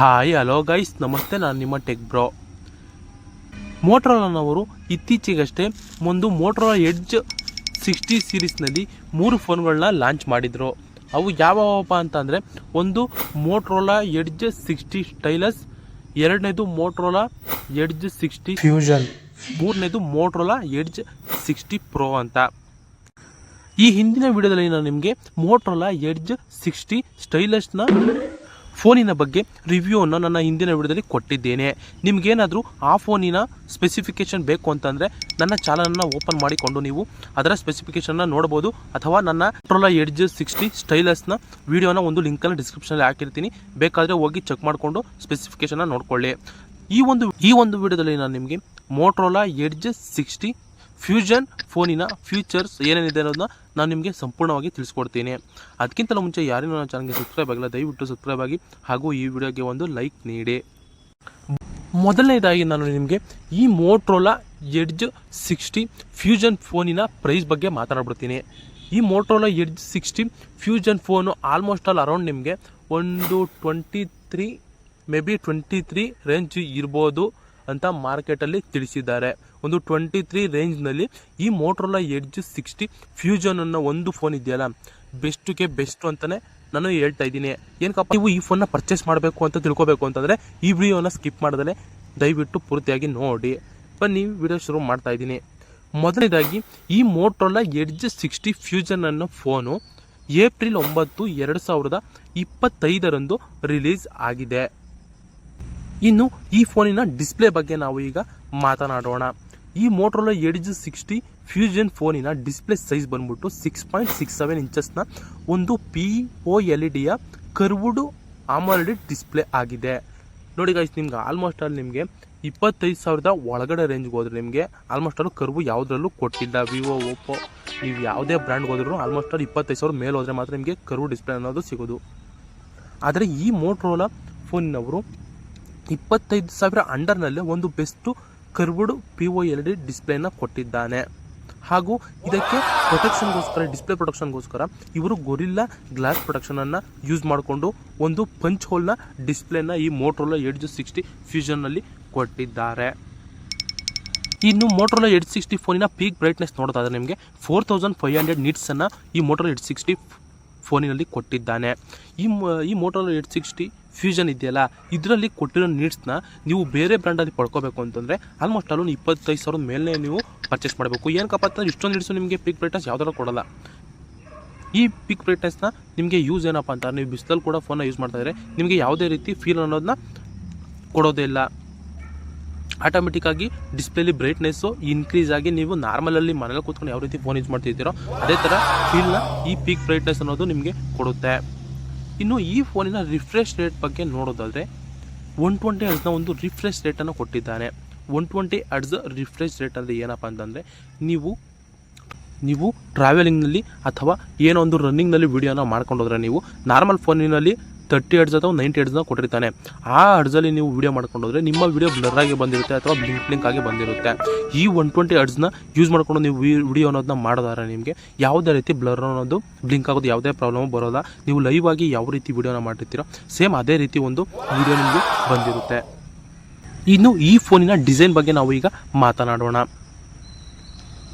Hi hello guys, ನಮಸ್ತೆ. ನಾನು ನಿಮ್ಮ ಟೆಕ್ ಬ್ರೋ. ಮೋಟರೋಲಾನವರು ಇತ್ತೀಚೆಗಷ್ಟೇ ಒಂದು ಮೋಟರೋಲಾ ಎಡ್ಜ್ 60 ಸೀರೀಸ್ನಲ್ಲಿ 3 ಫೋನ್ಗಳನ್ನ ಲಾಂಚ್ ಮಾಡಿದರು. ಅವು ಯಾವಪ್ಪ ಅಂತಂದರೆ, ಒಂದು ಮೋಟರೋಲಾ ಎಡ್ಜ್ 60 ಸ್ಟೈಲಸ್, ಎರಡನೇದು ಮೋಟರೋಲಾ ಎಡ್ಜ್ 60 ಫ್ಯೂಷನ್, ಮೂರನೇದು ಮೋಟರೋಲಾ ಎಡ್ಜ್ 60 ಪ್ರೋ ಅಂತ. ಈ ಹಿಂದಿನ ವಿಡಿಯೋದಲ್ಲಿ ನಾನು ನಿಮಗೆ ಮೋಟರೋಲಾ ಎಡ್ಜ್ 60 ಸ್ಟೈಲಸ್ನ ಫೋನಿನ ಬಗ್ಗೆ ರಿವ್ಯೂವನ್ನು ನನ್ನ ಹಿಂದಿನ ವಿಡಿಯೋದಲ್ಲಿ ಕೊಟ್ಟಿದ್ದೇನೆ. ನಿಮಗೇನಾದರೂ ಆ ಫೋನಿನ ಸ್ಪೆಸಿಫಿಕೇಷನ್ ಬೇಕು ಅಂತಂದರೆ ನನ್ನ ಚಾನಲನ್ನು ಓಪನ್ ಮಾಡಿಕೊಂಡು ನೀವು ಅದರ ಸ್ಪೆಸಿಫಿಕೇಷನ್ನ ನೋಡ್ಬೋದು, ಅಥವಾ ನನ್ನ ಮೋಟರೋಲಾ ಎಡ್ಜ್ 60 ಸ್ಟೈಲಸ್ನ ವಿಡಿಯೋನ ಒಂದು ಲಿಂಕನ್ನು ಡಿಸ್ಕ್ರಿಪ್ಷನಲ್ಲಿ ಹಾಕಿರ್ತೀನಿ. ಬೇಕಾದರೆ ಹೋಗಿ ಚೆಕ್ ಮಾಡಿಕೊಂಡು ಸ್ಪೆಸಿಫಿಕೇಷನ್ನ ನೋಡ್ಕೊಳ್ಳಿ. ಈ ಒಂದು ವಿಡಿಯೋದಲ್ಲಿ ನಾನು ನಿಮಗೆ ಮೋಟರೋಲಾ ಎಡ್ಜ್ 60 ಫ್ಯೂಷನ್ ಫೋನಿನ ಫ್ಯೂಚರ್ಸ್ ಏನೇನಿದೆ ಅನ್ನೋದನ್ನ ನಾನು ನಿಮಗೆ ಸಂಪೂರ್ಣವಾಗಿ ತಿಳಿಸ್ಕೊಡ್ತೀನಿ. ಅದಕ್ಕಿಂತಲೂ ಮುಂಚೆ ಯಾರೇನೋ ನನ್ನ ಚಾನಲ್ಗೆ ಸಬ್ಸ್ಕ್ರೈಬ್ ಆಗಿಲ್ಲ, ದಯವಿಟ್ಟು ಸಬ್ಸ್ಕ್ರೈಬ್ ಆಗಿ ಹಾಗೂ ಈ ವಿಡಿಯೋಗೆ ಒಂದು ಲೈಕ್ ನೀಡಿ. ಮೊದಲನೇದಾಗಿ ನಾನು ನಿಮಗೆ ಈ ಮೋಟರೋಲಾ ಎಡ್ಜ್ 60 ಫ್ಯೂಷನ್ ಫೋನಿನ ಪ್ರೈಸ್ ಬಗ್ಗೆ ಮಾತಾಡ್ಬಿಡ್ತೀನಿ. ಈ Motorola edge 60 fusion phone almost all around ನಿಮಗೆ ಒಂದು 23 ರೇಂಜ್ ಇರ್ಬೋದು ಅಂತ ಮಾರ್ಕೆಟಲ್ಲಿ ತಿಳಿಸಿದ್ದಾರೆ. ಒಂದು 23 ರೇಂಜ್ನಲ್ಲಿ ಈ ಮೋಟರೋಲಾ ಎಡ್ಜ್ 60 ಫ್ಯೂಷನ್ ಅನ್ನೋ ಒಂದು ಫೋನ್ ಇದೆಯಲ್ಲ, ಬೆಸ್ಟ್ ಅಂತಲೇ ನಾನು ಹೇಳ್ತಾ ಇದ್ದೀನಿ. ಏನಕ್ಕಪ್ಪ, ನೀವು ಈ ಫೋನ್ನ ಪರ್ಚೇಸ್ ಮಾಡಬೇಕು ಅಂತ ತಿಳ್ಕೊಬೇಕು ಅಂತಂದರೆ ಈ ವಿಡಿಯೋನ ಸ್ಕಿಪ್ ಮಾಡ್ದಲೇ ದಯವಿಟ್ಟು ಪೂರ್ತಿಯಾಗಿ ನೋಡಿ. ಬನ್ನಿ ವಿಡಿಯೋ ಶುರು ಮಾಡ್ತಾ ಇದ್ದೀನಿ. ಮೊದಲನೇದಾಗಿ ಈ ಮೋಟರೋಲಾ ಎಡ್ಜ್ 60 ಫ್ಯೂಷನ್ ಅನ್ನೋ ಫೋನು ಏಪ್ರಿಲ್ 9, 2025 ರಿಲೀಸ್ ಆಗಿದೆ. ಇನ್ನು ಈ ಫೋನಿನ ಡಿಸ್ಪ್ಲೇ ಬಗ್ಗೆ ನಾವು ಈಗ ಮಾತನಾಡೋಣ. ಈ ಮೋಟರೋಲಾ ಎಡ್ಜ್ 60 ಫ್ಯೂಷನ್ ಫೋನಿನ ಡಿಸ್ಪ್ಲೇ ಸೈಜ್ ಬಂದ್ಬಿಟ್ಟು 6.67 ಇಂಚಸ್ನ ಒಂದು POLEDಯ ಕರ್ವ್ಡ್ AMOLED ಡಿಸ್ಪ್ಲೇ ಆಗಿದೆ. ನೋಡಿ ಗೈಸ್, ನಿಮ್ಗೆ ಆಲ್ಮೋಸ್ಟ್ ಆಲ್ ನಿಮಗೆ 25,000 ಒಳಗಡೆ ರೇಂಜ್ಗೆ ಹೋದ್ರೆ ನಿಮಗೆ ಆಲ್ಮೋಸ್ಟ್ ಆಲ್ ಕರ್ವ್ ಯಾವುದ್ರಲ್ಲೂ ಕೊಟ್ಟಿಲ್ಲ. ವಿವೋ, ಓಪೋ, ನೀವು ಯಾವುದೇ ಬ್ರ್ಯಾಂಡ್ಗೆ ಹೋದ್ರೂ ಆಲ್ಮೋಸ್ಟ್ ಆಲ್ 25,000 ಮೇಲೆ ಹೋದರೆ ಮಾತ್ರ ನಿಮಗೆ ಕರ್ವ್ ಡಿಸ್ಪ್ಲೇ ಅನ್ನೋದು ಸಿಗೋದು. ಆದರೆ ಈ ಮೋಟರೋಲಾ ಫೋನಿನವರು 25,000 ಅಂಡರ್ನಲ್ಲೇ ಒಂದು ಬೆಸ್ಟು ಕರ್ವ್ಡ್ POLED ಡಿಸ್ಪ್ಲೇನ ಕೊಟ್ಟಿದ್ದಾನೆ. ಹಾಗೂ ಇದಕ್ಕೆ ಪ್ರೊಟೆಕ್ಷನ್ಗೋಸ್ಕರ, ಡಿಸ್ಪ್ಲೇ ಪ್ರೊಟೆಕ್ಷನ್ಗೋಸ್ಕರ ಇವರು ಗೊರಿಲ್ಲಾ ಗ್ಲಾಸ್ ಪ್ರೊಟೆಕ್ಷನನ್ನು ಯೂಸ್ ಮಾಡಿಕೊಂಡು ಒಂದು ಪಂಚ್ ಹೋಲ್ನ ಡಿಸ್ಪ್ಲೇನ ಈ ಮೋಟರೋಲಾ ಎಡ್ಜ್ 60 ಫ್ಯೂಷನ್ನಲ್ಲಿ ಕೊಟ್ಟಿದ್ದಾರೆ. ಇನ್ನು ಮೋಟರೋಲಾ ಎಡ್ಜ್ 60 ಫೋನಿನ ಪೀಕ್ ಬ್ರೈಟ್ನೆಸ್ ನೋಡೋದಾದ್ರೆ ನಿಮಗೆ 4500 ನಿಟ್ಸನ್ನು ಈ ಮೋಟರೋಲಾ ಎಡ್ಜ್ 60 ಫೋನಿನಲ್ಲಿ ಕೊಟ್ಟಿದ್ದಾನೆ. ಈ ಮೋಟರೋಲಾ ಎಡ್ಜ್ 60 ಫ್ಯೂಷನ್ ಇದೆಯಲ್ಲ, ಇದರಲ್ಲಿ ಕೊಟ್ಟಿರೋ ನೀಡ್ಸ್ನ ನೀವು ಬೇರೆ ಬ್ರ್ಯಾಂಡಲ್ಲಿ ಪಡ್ಕೋಬೇಕು ಅಂತಂದರೆ ಆಲ್ಮೋಸ್ಟ್ ಅಲ್ಲೂ 25,000 ಮೇಲೆ ನೀವು ಪರ್ಚೇಸ್ ಮಾಡಬೇಕು. ಏನಕ್ಕಪ್ಪ ಅಂತಂದರೆ ಇಷ್ಟೊಂದು ನೀಡ್ಸು ನಿಮಗೆ ಪೀಕ್ ಬ್ರೈಟ್ನೆಸ್ ಯಾವುದಾದ್ರು ಕೊಡೋಲ್ಲ. ಈ ಪೀಕ್ ಬ್ರೈಟ್ನೆಸ್ನ ನಿಮಗೆ ಯೂಸ್ ಏನಪ್ಪ ಅಂತ, ನೀವು ಬಿಸಿಲಲ್ಲಿ ಕೂಡ ಫೋನ್ನ ಯೂಸ್ ಮಾಡ್ತಾ ಇದ್ದರೆ ನಿಮಗೆ ಯಾವುದೇ ರೀತಿ ಫೀಲ್ ಅನ್ನೋದನ್ನ ಕೊಡೋದೇ ಇಲ್ಲ. ಆಟೋಮೆಟಿಕ್ಕಾಗಿ ಡಿಸ್ಪ್ಲೇಲಿ ಬ್ರೈಟ್ನೆಸ್ಸು ಇನ್ಕ್ರೀಸ್ ಆಗಿ ನೀವು ನಾರ್ಮಲಲ್ಲಿ ಮನೇಲಿ ಕೂತ್ಕೊಂಡು ಯಾವ ರೀತಿ ಫೋನ್ ಯೂಸ್ ಮಾಡ್ತಿದ್ದೀರೋ ಅದೇ ಥರ ಫೀಲ್ನ ಈ ಪೀಕ್ ಬ್ರೈಟ್ನೆಸ್ ಅನ್ನೋದು ನಿಮಗೆ ಕೊಡುತ್ತೆ. ಇನ್ನು ಈ ಫೋನಿನ ರಿಫ್ರೆಶ್ ರೇಟ್ ಬಗ್ಗೆ ನೋಡೋದಾದರೆ 120 ಹರ್ಟ್ಸ್ನ ಒಂದು ರಿಫ್ರೆಶ್ ರೇಟನ್ನು ಕೊಟ್ಟಿದ್ದಾನೆ. 120 ಹರ್ಟ್ಸ್ ರಿಫ್ರೆಶ್ ರೇಟ್ ಅಂದರೆ ಏನಪ್ಪ ಅಂತಂದರೆ, ನೀವು ಟ್ರಾವೆಲಿಂಗ್ನಲ್ಲಿ ಅಥವಾ ಏನೋ ಒಂದು ರನ್ನಿಂಗ್ನಲ್ಲಿ ವೀಡಿಯೋನ ಮಾಡ್ಕೊಂಡೋದ್ರೆ ನೀವು ನಾರ್ಮಲ್ ಫೋನಿನಲ್ಲಿ 30 ಹರ್ಟ್ಸ್ ಅಥವಾ 90 ಹರ್ಟ್ಸ್ನ ಕೊಟ್ಟಿರ್ತಾನೆ. ಆ ಹರ್ಟ್ಸಲ್ಲಿ ನೀವು ವೀಡಿಯೋ ಮಾಡ್ಕೊಂಡೋದ್ರೆ ನಿಮ್ಮ ವೀಡಿಯೋ ಬ್ಲರ್ ಆಗಿ ಬಂದಿರುತ್ತೆ ಅಥವಾ ಬ್ಲಿಂಕ್ ಆಗಿ ಬಂದಿರುತ್ತೆ. ಈ 120 ಹರ್ಟ್ಸ್ನ ಯೂಸ್ ಮಾಡ್ಕೊಂಡು ನೀವು ವಿಡಿಯೋ ಅನ್ನೋದನ್ನ ಮಾಡೋದಾದ್ರೆ ನಿಮಗೆ ಯಾವುದೇ ರೀತಿ ಬ್ಲರ್ ಅನ್ನೋದು ಬ್ಲಿಂಕ್ ಆಗೋದು ಯಾವುದೇ ಪ್ರಾಬ್ಲಮ್ ಬರೋಲ್ಲ. ನೀವು ಲೈವ್ ಆಗಿ ಯಾವ ರೀತಿ ವಿಡಿಯೋನ ಮಾಡಿರ್ತೀರೋ ಸೇಮ್ ಅದೇ ರೀತಿ ಒಂದು ವಿಡಿಯೋ ನಿಮಗೆ ಬಂದಿರುತ್ತೆ. ಇನ್ನು ಈ ಫೋನಿನ ಡಿಸೈನ್ ಬಗ್ಗೆ ನಾವು ಈಗ ಮಾತನಾಡೋಣ.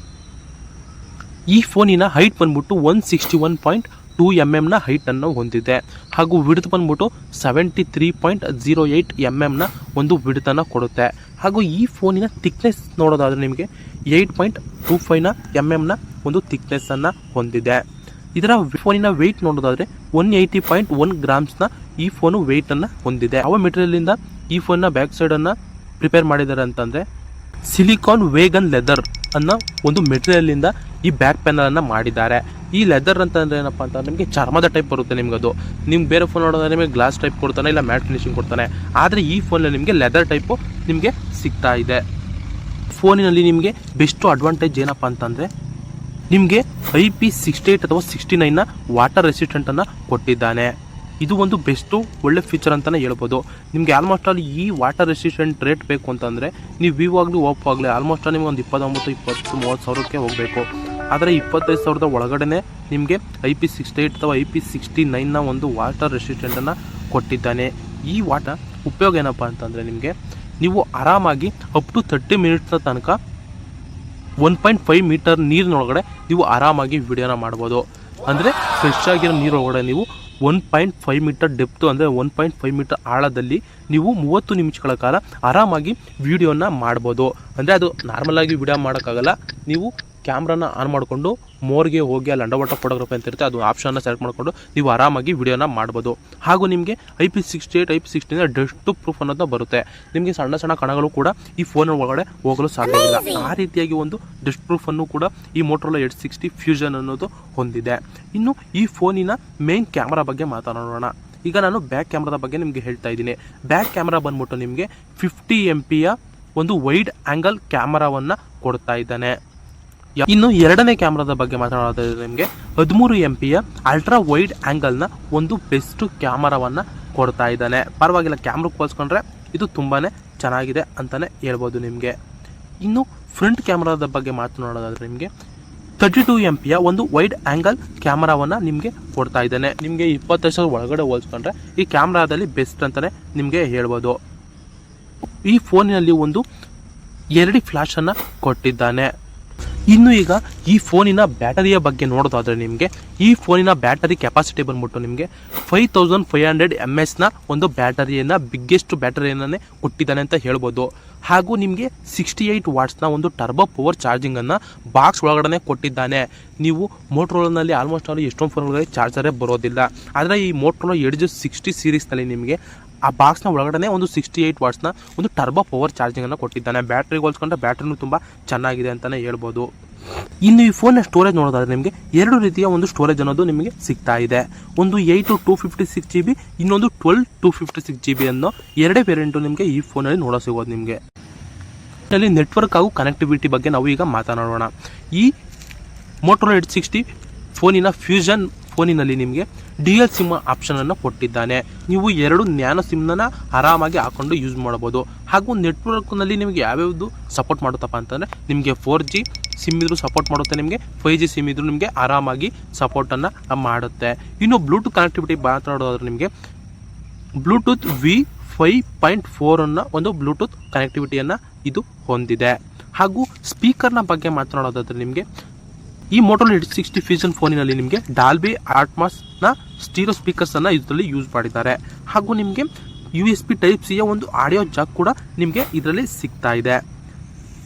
ಈ ಫೋನಿನ ಹೈಟ್ ಬಂದ್ಬಿಟ್ಟು 161.2 mm ಹೈಟನ್ನು ಹೊಂದಿದೆ. ಹಾಗೂ ವಿಡ್ತ್ ಬಂದ್ಬಿಟ್ಟು 73.08 mm ಒಂದು ವಿಡ್ತನ್ನು ಕೊಡುತ್ತೆ. ಹಾಗೂ ಈ ಫೋನಿನ ಥಿಕ್ನೆಸ್ ನೋಡೋದಾದರೆ ನಿಮಗೆ 8.25 mm ಒಂದು ಥಿಕ್ನೆಸ್ಸನ್ನು ಹೊಂದಿದೆ. ಇದರ ಫೋನಿನ ವೆಯ್ಟ್ ನೋಡೋದಾದರೆ 180.1 ಗ್ರಾಮ್ಸ್ನ ಈ ಫೋನು ವೆಯ್ಟನ್ನು ಹೊಂದಿದೆ. ಯಾವ ಮೆಟೀರಿಯಲಿಂದ ಈ ಫೋನ್ನ ಬ್ಯಾಕ್ ಸೈಡನ್ನು ಪ್ರಿಪೇರ್ ಮಾಡಿದ್ದಾರೆ ಅಂತಂದರೆ ಸಿಲಿಕಾನ್ ವೇಗನ್ ಲೆದರ್ ಅನ್ನೋ ಒಂದು ಮೆಟೀರಿಯಲಿಂದ ಈ ಬ್ಯಾಕ್ ಪ್ಯಾನಲನ್ನು ಮಾಡಿದ್ದಾರೆ. ಈ ಲೆದರ್ ಅಂತಂದರೆ ಏನಪ್ಪ ಅಂತಂದರೆ ನಿಮಗೆ ಚರ್ಮದ ಟೈಪ್ ಬರುತ್ತೆ. ನಿಮಗದು ನಿಮ್ಗೆ ಬೇರೆ ಫೋನ್ ನೋಡೋದ್ರೆ ನಿಮಗೆ ಗ್ಲಾಸ್ ಟೈಪ್ ಕೊಡ್ತಾನೆ, ಇಲ್ಲ ಮ್ಯಾಟ್ ಫಿನಿಶಿಂಗ್ ಕೊಡ್ತಾನೆ. ಆದರೆ ಈ ಫೋನಲ್ಲಿ ನಿಮಗೆ ಲೆದರ್ ಟೈಪು ನಿಮಗೆ ಸಿಗ್ತಾ ಇದೆ. ಫೋನಿನಲ್ಲಿ ನಿಮಗೆ ಬೆಸ್ಟು ಅಡ್ವಾಂಟೇಜ್ ಏನಪ್ಪ ಅಂತಂದರೆ ನಿಮಗೆ IP68 ಅಥವಾ 69ನ ವಾಟರ್ ರೆಸಿಸ್ಟೆಂಟನ್ನು ಕೊಟ್ಟಿದ್ದಾನೆ. ಇದು ಒಂದು ಬೆಸ್ಟು ಒಳ್ಳೆ ಫೀಚರ್ ಅಂತಲೇ ಹೇಳ್ಬೋದು. ನಿಮಗೆ ಆಲ್ಮೋಸ್ಟ್ ಆಲ್ ಈ ವಾಟರ್ ರೆಸಿಸ್ಟೆಂಟ್ ರೇಟ್ ಬೇಕು ಅಂತಂದರೆ ನೀವು ವಿವೋ ಆಗಲಿ ಓಪೋ ಆಗಲಿ ಆಲ್ಮೋಸ್ಟ್ ಆಲ್ ನಿಮಗೆ ಒಂದು 29, 20, 30 ಸಾವಿರಕ್ಕೆ ಹೋಗಬೇಕು. ಆದರೆ 25,000 ಒಳಗಡೆ ನಿಮಗೆ IP68 ಅಥವಾ IP69ನ ಒಂದು ವಾಟರ್ ರೆಸಿಸ್ಟೆಂಟನ್ನು ಕೊಟ್ಟಿದ್ದಾನೆ. ಈ ಉಪಯೋಗ ಏನಪ್ಪ ಅಂತಂದರೆ ನಿಮಗೆ ನೀವು ಆರಾಮಾಗಿ ಅಪ್ ಟು 30 ಮಿನಿಟ್ಸ್ನ ತನಕ 1.5 ಮೀಟರ್ ನೀರಿನೊಳಗಡೆ ನೀವು ಆರಾಮಾಗಿ ವಿಡಿಯೋನ ಮಾಡ್ಬೋದು. ಅಂದರೆ ಫ್ರೆಶ್ ಆಗಿರೋ ನೀರೊಳಗಡೆ ನೀವು 1.5 ಮೀಟರ್ ಡೆಪ್ತು ಅಂದರೆ 1.5 ಮೀಟರ್ ಆಳದಲ್ಲಿ ನೀವು 30 ನಿಮಿಷಗಳ ಕಾಲ ಆರಾಮಾಗಿ ವಿಡಿಯೋನ ಮಾಡ್ಬೋದು. ಅಂದರೆ ಅದು ನಾರ್ಮಲಾಗಿ ವಿಡಿಯೋ ಮಾಡೋಕ್ಕಾಗಲ್ಲ. ನೀವು ಕ್ಯಾಮ್ರಾನ ಆನ್ ಮಾಡಿಕೊಂಡು ಮೋರ್ಗೆ ಹೋಗಿ ಅಲ್ಲಿ ಅಂಡರ್ ಫೋಟೋಗ್ರಫಿ ಅಂತ ಇರುತ್ತೆ, ಅದು ಆಪ್ಷನ್ನ ಸೆಲೆಕ್ಟ್ ಮಾಡಿಕೊಂಡು ನೀವು ಆರಾಮಾಗಿ ವಿಡಿಯೋನ ಮಾಡ್ಬೋದು. ಹಾಗೂ ನಿಮಗೆ IP68 IP69 ಡಸ್ಟ್ ಪ್ರೂಫ್ ಅನ್ನೋದು ಬರುತ್ತೆ. ನಿಮಗೆ ಸಣ್ಣ ಸಣ್ಣ ಕಣಗಳು ಕೂಡ ಈ ಫೋನ್ ಒಳಗಡೆ ಹೋಗಲು ಸಾಧ್ಯವಿಲ್ಲ. ಆ ರೀತಿಯಾಗಿ ಒಂದು ಡಸ್ಟ್ ಪ್ರೂಫನ್ನು ಕೂಡ ಈ ಮೋಟೋರೋಲಾ ಎಡ್ಜ್ 60 ಫ್ಯೂಷನ್ ಅನ್ನೋದು ಹೊಂದಿದೆ. ಇನ್ನು ಈ ಫೋನಿನ ಮೇನ್ ಕ್ಯಾಮ್ರಾ ಬಗ್ಗೆ ಮಾತನಾಡೋಣ. ಈಗ ನಾನು ಬ್ಯಾಕ್ ಕ್ಯಾಮ್ರಾದ ಬಗ್ಗೆ ನಿಮಗೆ ಹೇಳ್ತಾ ಇದ್ದೀನಿ. ಬ್ಯಾಕ್ ಕ್ಯಾಮ್ರಾ ಬಂದ್ಬಿಟ್ಟು ನಿಮಗೆ 50 MP ಒಂದು ವೈಡ್ ಆ್ಯಂಗಲ್ ಕ್ಯಾಮರಾವನ್ನು ಕೊಡ್ತಾ ಇದ್ದಾನೆ. ಇನ್ನು ಎರಡನೇ ಕ್ಯಾಮ್ರಾದ ಬಗ್ಗೆ ಮಾತನಾಡೋದಾದ್ರೆ ನಿಮಗೆ 13 MP ಅಲ್ಟ್ರಾ ವೈಡ್ ಆ್ಯಂಗಲ್ನ ಒಂದು ಬೆಸ್ಟ್ ಕ್ಯಾಮರಾವನ್ನು ಕೊಡ್ತಾ ಇದ್ದಾನೆ. ಪರವಾಗಿಲ್ಲ, ಕ್ಯಾಮ್ರಾಕ್ಕೆ ಹೋಲಿಸ್ಕೊಂಡ್ರೆ ಇದು ತುಂಬಾ ಚೆನ್ನಾಗಿದೆ ಅಂತಲೇ ಹೇಳ್ಬೋದು ನಿಮಗೆ. ಇನ್ನು ಫ್ರಂಟ್ ಕ್ಯಾಮ್ರಾದ ಬಗ್ಗೆ ಮಾತನಾಡೋದಾದ್ರೆ ನಿಮಗೆ 32 MP ಒಂದು ವೈಡ್ ಆ್ಯಂಗಲ್ ಕ್ಯಾಮರಾವನ್ನು ನಿಮಗೆ ಕೊಡ್ತಾ ಇದ್ದಾನೆ. ನಿಮಗೆ 20 ಒಳಗಡೆ ಹೋಲಿಸ್ಕೊಂಡ್ರೆ ಈ ಕ್ಯಾಮ್ರಾದಲ್ಲಿ ಬೆಸ್ಟ್ ಅಂತಲೇ ನಿಮಗೆ ಹೇಳ್ಬೋದು. ಈ ಫೋನಿನಲ್ಲಿ ಒಂದು LED ಫ್ಲ್ಯಾಶನ್ನು ಕೊಟ್ಟಿದ್ದಾನೆ. ಇನ್ನು ಈಗ ಈ ಫೋನಿನ ಬ್ಯಾಟರಿಯ ಬಗ್ಗೆ ನೋಡೋದಾದರೆ ನಿಮಗೆ ಈ ಫೋನಿನ ಬ್ಯಾಟರಿ ಕೆಪಾಸಿಟಿ ಬಂದ್ಬಿಟ್ಟು ನಿಮಗೆ 5500 mAh ಒಂದು ಬ್ಯಾಟರಿಯನ್ನು ಬಿಗ್ಗೆಸ್ಟ್ ಬ್ಯಾಟರಿಯನ್ನೇ ಕೊಟ್ಟಿದ್ದಾನೆ ಅಂತ ಹೇಳ್ಬೋದು. ಹಾಗೂ ನಿಮಗೆ 68 ವಾಟ್ಸ್ನ ಒಂದು ಟರ್ಬೋ ಪವರ್ ಚಾರ್ಜಿಂಗನ್ನು ಬಾಕ್ಸ್ ಒಳಗಡೆ ಕೊಟ್ಟಿದ್ದಾನೆ. ನೀವು ಮೋಟೋರೋಲಾನಲ್ಲಿ ಆಲ್ಮೋಸ್ಟ್ ಆಲ್ ಎಷ್ಟೊಂದು ಫೋನ್ಗಳಲ್ಲಿ ಚಾರ್ಜರೇ ಬರೋದಿಲ್ಲ. ಆದರೆ ಈ ಮೋಟೋರೋಲಾ ಎಡ್ಜ್ 60 ಸೀರೀಸ್ನಲ್ಲಿ ನಿಮಗೆ ಆ ಬಾಕ್ಸ್ನ ಒಳಗಡೆ ಒಂದು 68 ವಾಟ್ಸ್ನ ಒಂದು ಟರ್ಬೋ ಪವರ್ ಚಾರ್ಜಿಂಗನ್ನು ಕೊಟ್ಟಿದ್ದಾನೆ. ಬ್ಯಾಟ್ರಿಗೆ ಹೋಲಿಸ್ಕೊಂಡ್ರೆ ಬ್ಯಾಟ್ರಿನೂ ತುಂಬ ಚೆನ್ನಾಗಿದೆ ಅಂತಲೇ ಹೇಳ್ಬೋದು. ಇನ್ನು ಈ ಫೋನ್ನ ಸ್ಟೋರೇಜ್ ನೋಡೋದಾದ್ರೆ ನಿಮಗೆ ಎರಡು ರೀತಿಯ ಒಂದು ಸ್ಟೋರೇಜ್ ಅನ್ನೋದು ನಿಮಗೆ ಸಿಗ್ತಾ ಇದೆ. ಒಂದು 8 256 GB, ಇನ್ನೊಂದು 12 256 GB ಅನ್ನೋ ಎರಡೇ ವೇರಿಯಂಟು ನಿಮಗೆ ಈ ಫೋನಲ್ಲಿ ನೋಡೋ ಸಿಗೋದು. ನಿಮಗೆ ಇಲ್ಲಿ ನೆಟ್ವರ್ಕ್ ಹಾಗೂ ಕನೆಕ್ಟಿವಿಟಿ ಬಗ್ಗೆ ನಾವು ಈಗ ಮಾತನಾಡೋಣ. ಈ ಮೋಟೋರೋಲಾ ಎಡ್ಜ್ 60 ಫೋನಿನ ಫ್ಯೂಷನ್ ಫೋನಿನಲ್ಲಿ ನಿಮಗೆ DL ಸಿಮ್ ಆಪ್ಷನನ್ನು ಕೊಟ್ಟಿದ್ದಾನೆ. ನೀವು 2 ನ್ಯಾನೋ ಸಿಮ್ನ ಆರಾಮಾಗಿ ಹಾಕೊಂಡು ಯೂಸ್ ಮಾಡ್ಬೋದು. ಹಾಗೂ ನೆಟ್ವರ್ಕ್ನಲ್ಲಿ ನಿಮಗೆ ಯಾವ್ಯಾವುದು ಸಪೋರ್ಟ್ ಮಾಡುತ್ತಪ್ಪ ಅಂತಂದರೆ ನಿಮಗೆ 4G ಸಿಮ್ ಇದ್ರೂ ಸಪೋರ್ಟ್ ಮಾಡುತ್ತೆ, ನಿಮಗೆ 5G ಸಿಮ್ ಇದ್ರೂ ನಿಮಗೆ ಆರಾಮಾಗಿ ಸಪೋರ್ಟನ್ನು ಮಾಡುತ್ತೆ. ಇನ್ನು ಬ್ಲೂಟೂತ್ ಕನೆಕ್ಟಿವಿಟಿ ಮಾತನಾಡೋದಾದ್ರೆ ನಿಮಗೆ ಬ್ಲೂಟೂತ್ V5.4 ಅನ್ನೋ ಒಂದು ಬ್ಲೂಟೂತ್ ಕನೆಕ್ಟಿವಿಟಿಯನ್ನು ಇದು ಹೊಂದಿದೆ. ಹಾಗೂ ಸ್ಪೀಕರ್ನ ಬಗ್ಗೆ ಮಾತನಾಡೋದಾದ್ರೆ ನಿಮಗೆ ಈ ಮೋಟೋರೋಲಾ ಎಡ್ಜ್ 60 ಫ್ಯೂಷನ್ ಫೋನಿನಲ್ಲಿ ನಿಮಗೆ ಡಾಲ್ಬಿ ಅಟ್ಮಾಸ್ನ ಸ್ಟೀರಿಯೋ ಸ್ಪೀಕರ್ಸನ್ನು ಇದರಲ್ಲಿ ಯೂಸ್ ಮಾಡಿದ್ದಾರೆ. ಹಾಗೂ ನಿಮಗೆ USB Type-C ಒಂದು ಆಡಿಯೋ ಜಾಕ್ ಕೂಡ ನಿಮಗೆ ಇದರಲ್ಲಿ ಸಿಗ್ತಾ ಇದೆ.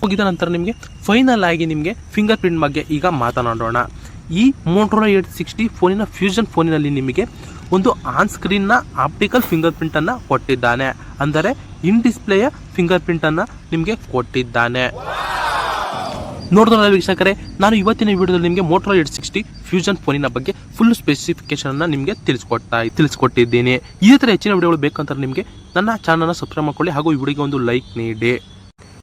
ಹೋಗಿದ ನಂತರ ನಿಮಗೆ ಫೈನಲ್ ಆಗಿ ನಿಮಗೆ ಫಿಂಗರ್ ಪ್ರಿಂಟ್ ಬಗ್ಗೆ ಈಗ ಮಾತನಾಡೋಣ. ಈ ಮೋಟೋರೋಲಾ ಎಡ್ಜ್ 60 ಫೋನಿನ ಫ್ಯೂಷನ್ ಫೋನಿನಲ್ಲಿ ನಿಮಗೆ ಒಂದು ಆನ್ ಸ್ಕ್ರೀನ್ನ ಆಪ್ಟಿಕಲ್ ಫಿಂಗರ್ ಪ್ರಿಂಟನ್ನು ಕೊಟ್ಟಿದ್ದಾನೆ. ಅಂದರೆ ಇನ್ ಡಿಸ್ಪ್ಲೇಯ ಫಿಂಗರ್ ಪ್ರಿಂಟನ್ನು ನಿಮಗೆ ಕೊಟ್ಟಿದ್ದಾನೆ. ನೋಡಿದ್ರಲ್ಲ ವೀಕ್ಷಕರೇ, ನಾನು ಇವತ್ತಿನ ವಿಡಿಯೋದಲ್ಲಿ ನಿಮಗೆ ಮೋಟೋರೋಲಾ ಎಡ್ಜ್ 60 ಫ್ಯೂಷನ್ ಫೋನಿನ ಬಗ್ಗೆ ಫುಲ್ ಸ್ಪೆಸಿಫಿಕೇಶನ್ ನಿಮಗೆ ತಿಳಿಸ್ಕೊಟ್ಟಿದ್ದೀನಿ. ಈ ಥರ ಹೆಚ್ಚಿನ ವಿಡಿಯೋಗಳು ಬೇಕಂತಾರೆ ನಿಮಗೆ ನನ್ನ ಚಾನಲ್ನ ಸಬ್ಸ್ಕ್ರೈಬ್ ಮಾಡ್ಕೊಳ್ಳಿ ಹಾಗೂ ಈ ವಿಡಿಯೋಗೆ ಒಂದು ಲೈಕ್ ನೀಡಿ.